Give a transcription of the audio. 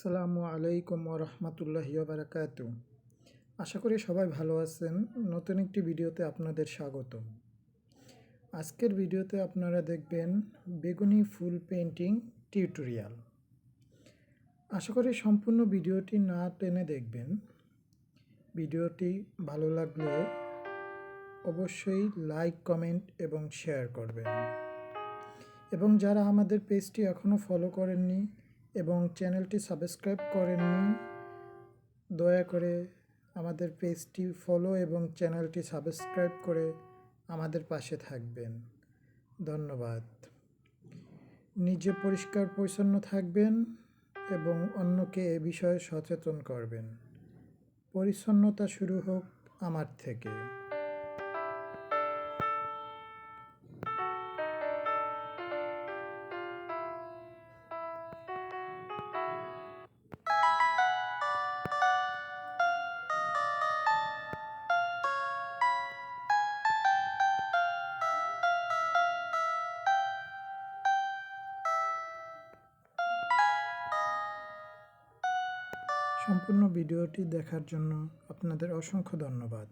আসসালামু আলাইকুম রহমতুল্লাহি বারাকাতু। আশা করি সবাই ভালো আছেন। নতুন একটি ভিডিওতে আপনাদের স্বাগতম। আজকের ভিডিওতে আপনারা দেখবেন বেগুনি ফুল পেইন্টিং টিউটোরিয়াল। আশা করি সম্পূর্ণ ভিডিওটি না টেনে দেখবেন। ভিডিওটি ভালো লাগলে অবশ্যই লাইক, কমেন্ট এবং শেয়ার করবেন। এবং যারা আমাদের পেজটি এখনও ফলো করেননি এবং চ্যানেলটি সাবস্ক্রাইব করেননি, দয়া করে আমাদের পেজটি ফলো এবং চ্যানেলটি সাবস্ক্রাইব করে আমাদের পাশে থাকবেন। ধন্যবাদ। নিজে পরিষ্কার পরিচ্ছন্ন থাকবেন এবং অন্যকে এ বিষয়ে সচেতন করবেন। পরিচ্ছন্নতা শুরু হোক আমার থেকে। সম্পূর্ণ ভিডিওটি দেখার জন্য আপনাদের অসংখ্য ধন্যবাদ।